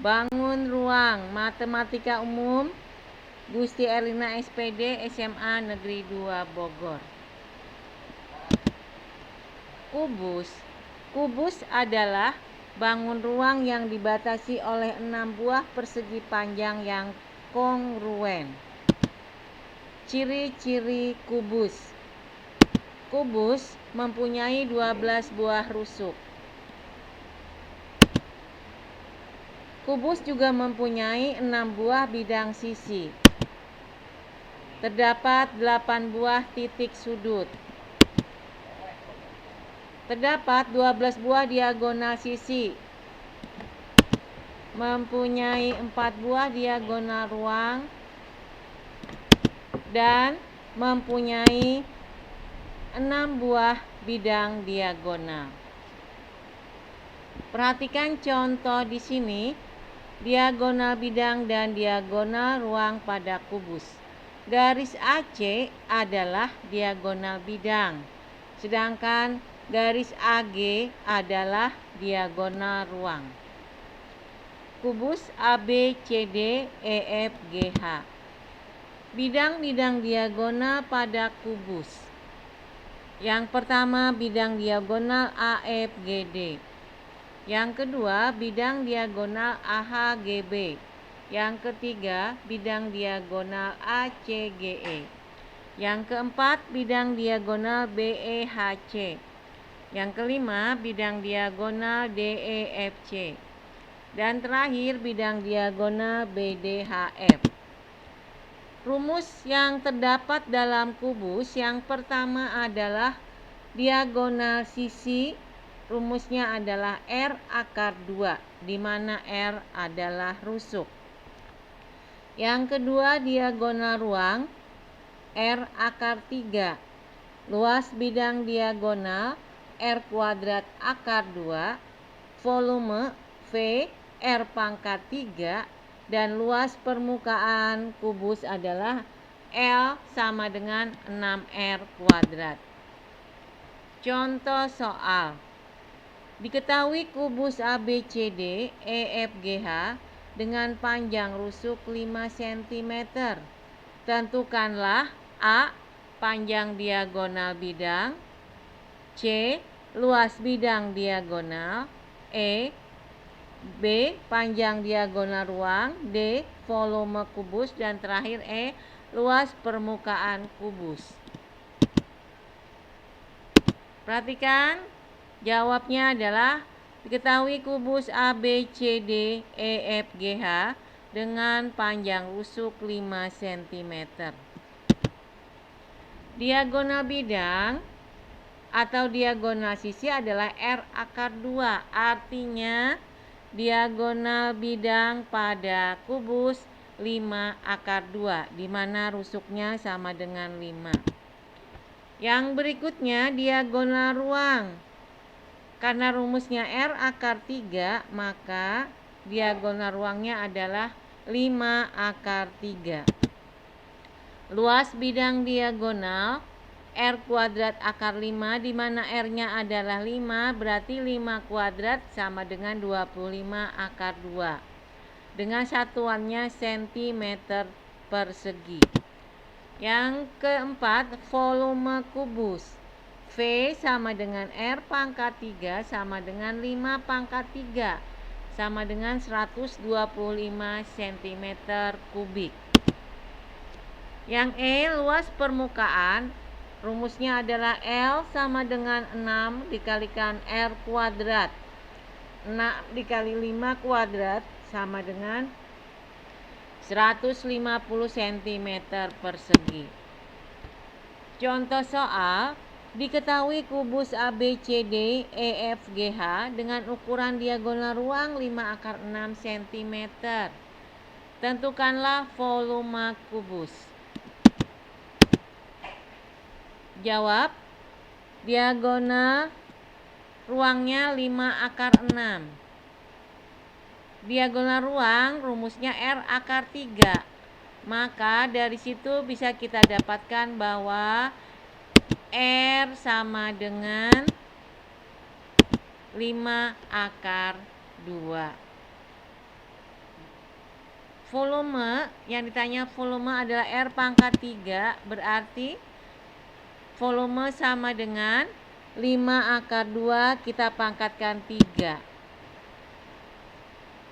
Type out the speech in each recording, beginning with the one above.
Bangun ruang Matematika Umum Gusti Erlina SPD SMA Negeri 2 Bogor. Kubus. Kubus adalah bangun ruang yang dibatasi oleh 6 buah persegi panjang yang kongruen. Ciri-ciri kubus. Kubus mempunyai 12 buah rusuk. Kubus juga mempunyai 6 buah bidang sisi. Terdapat 8 buah titik sudut. Terdapat 12 buah diagonal sisi. Mempunyai 4 buah diagonal ruang dan mempunyai 6 buah bidang diagonal. Perhatikan contoh di sini, diagonal bidang dan diagonal ruang pada kubus. Garis AC adalah diagonal bidang, sedangkan garis AG adalah diagonal ruang. Kubus ABCD EFGH. Bidang-bidang diagonal pada kubus. Yang pertama, bidang diagonal AFGD. Yang kedua, bidang diagonal AHGB. Yang ketiga, bidang diagonal ACGE. Yang keempat, bidang diagonal BEHC. Yang kelima, bidang diagonal DEFC. Dan terakhir, bidang diagonal BDHF. Rumus yang terdapat dalam kubus yang pertama adalah diagonal sisi. Rumusnya adalah R akar 2, di mana R adalah rusuk. Yang kedua, diagonal ruang, R akar 3. Luas bidang diagonal, R kuadrat akar 2. Volume, V, R pangkat 3. Dan luas permukaan kubus adalah L sama dengan 6R kuadrat. Contoh soal. Diketahui kubus ABCD EFGH dengan panjang rusuk 5 cm. Tentukanlah A. Panjang diagonal bidang, C. Luas bidang diagonal, E. B. Panjang diagonal ruang, D. Volume kubus, dan terakhir E. Luas permukaan kubus. Perhatikan, jawabnya adalah diketahui kubus ABCD EFGH dengan panjang rusuk 5 cm. Diagonal bidang atau diagonal sisi adalah R akar 2. Artinya diagonal bidang pada kubus 5 akar 2, di mana rusuknya sama dengan 5. Yang berikutnya, diagonal ruang. Karena rumusnya R akar 3, maka diagonal ruangnya adalah 5 akar 3. Luas bidang diagonal, R kuadrat akar 5, di mana R-nya adalah 5, berarti 5 kuadrat sama dengan 25 akar 2. Dengan satuannya cm persegi. Yang keempat, volume kubus. V sama dengan R pangkat 3 sama dengan 5 pangkat 3 sama dengan 125 cm kubik. Yang E, luas permukaan. Rumusnya adalah L sama dengan 6 dikalikan R kuadrat. 6 dikali 5 kuadrat sama dengan 150 cm persegi. Contoh soal. Diketahui kubus ABCD EFGH dengan ukuran diagonal ruang 5 akar 6 cm. Tentukanlah volume kubus. Jawab, diagonal ruangnya 5 akar 6. Diagonal ruang rumusnya R akar 3. Maka dari situ bisa kita dapatkan bahwa R sama dengan 5 akar 2. volume, yang ditanya volume adalah R pangkat 3, berarti volume sama dengan 5 akar 2 kita pangkatkan 3.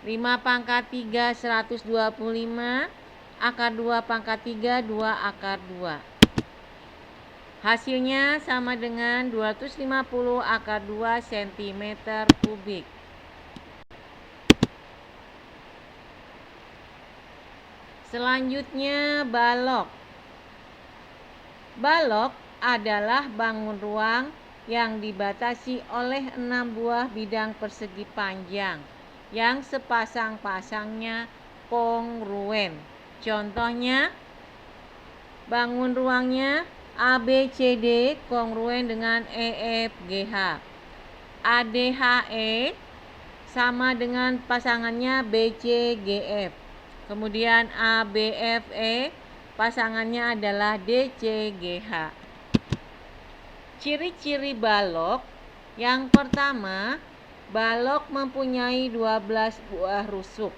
5 pangkat 3 125, akar 2 pangkat 3 2 akar 2. Hasilnya sama dengan 250 akar 2 cm kubik. Selanjutnya balok. Balok adalah bangun ruang yang dibatasi oleh 6 buah bidang persegi panjang yang sepasang-pasangnya kongruen. Contohnya, bangun ruangnya ABCD kongruen dengan EFGH. ADHE sama dengan pasangannya BCGF. Kemudian ABFE pasangannya adalah DCGH. Ciri-ciri balok. Yang pertama, balok mempunyai 12 buah rusuk.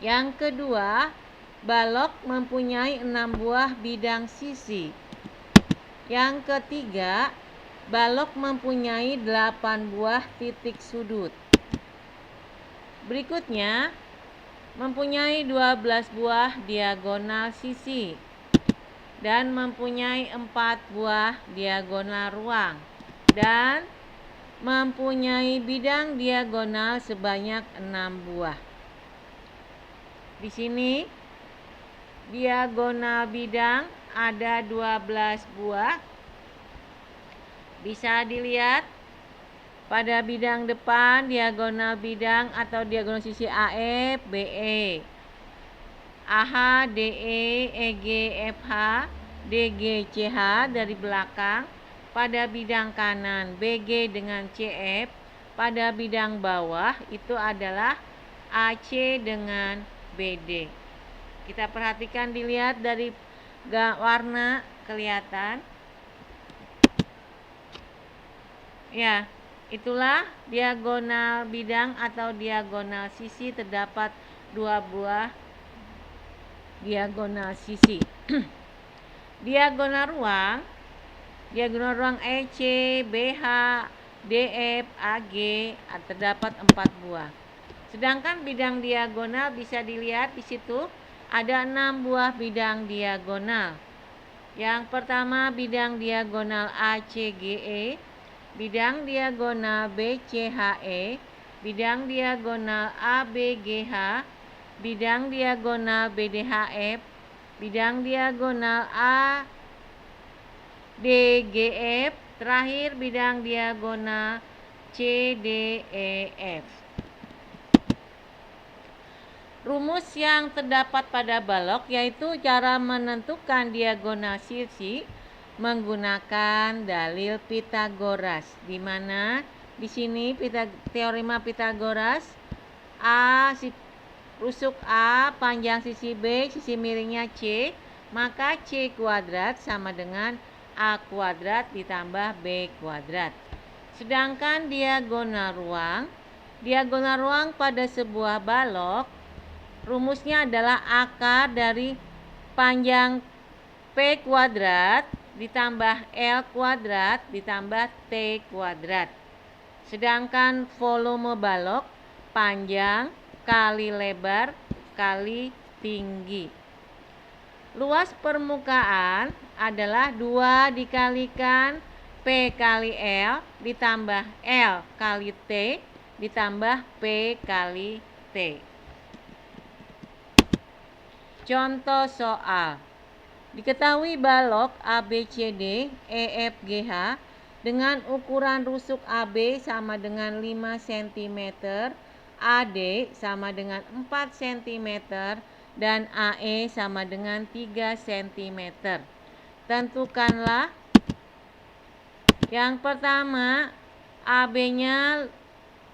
Yang kedua, balok mempunyai 6 buah bidang sisi. Yang ketiga, balok mempunyai 8 buah titik sudut. Berikutnya, mempunyai 12 buah diagonal sisi dan mempunyai 4 buah diagonal ruang dan mempunyai bidang diagonal sebanyak 6 buah. Di sini diagonal bidang ada 12 buah. Bisa dilihat pada bidang depan diagonal bidang atau diagonal sisi AF, BE, AH, DE, EG, FH, DG, CH dari belakang. Pada bidang kanan BG dengan CF. Pada bidang bawah itu adalah AC dengan BD. Kita perhatikan, dilihat dari warna kelihatan. Ya, itulah diagonal bidang atau diagonal sisi, terdapat 2 buah diagonal sisi. Diagonal ruang EC, BH, DF, AG terdapat 4 buah. Sedangkan bidang diagonal bisa dilihat di situ ada 6 buah bidang diagonal. Yang pertama bidang diagonal ACGE, bidang diagonal BCHE, bidang diagonal ABGH, bidang diagonal BDHF, bidang diagonal ADGF, terakhir bidang diagonal CDEF. Rumus yang terdapat pada balok yaitu cara menentukan diagonal sisi menggunakan dalil Pythagoras, di mana di sini teorema Pythagoras, rusuk A panjang sisi B, sisi miringnya C, maka C kuadrat sama dengan A kuadrat ditambah B kuadrat. Sedangkan diagonal ruang pada sebuah balok rumusnya adalah akar dari panjang P kuadrat ditambah L kuadrat ditambah T kuadrat. Sedangkan volume balok panjang kali lebar kali tinggi. Luas permukaan adalah 2 dikalikan P kali L ditambah L kali T ditambah P kali T. Contoh soal. Diketahui balok ABCD EFGH dengan ukuran rusuk AB sama dengan 5 cm, AD sama dengan 4 cm, dan AE sama dengan 3 cm. Tentukanlah. Yang pertama, AB-nya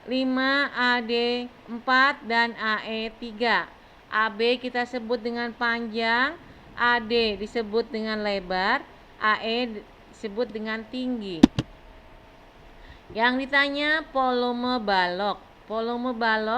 5, AD 4, dan AE 3. AB kita sebut dengan panjang, AD disebut dengan lebar, AE disebut dengan tinggi. Yang ditanya volume balok. Volume balok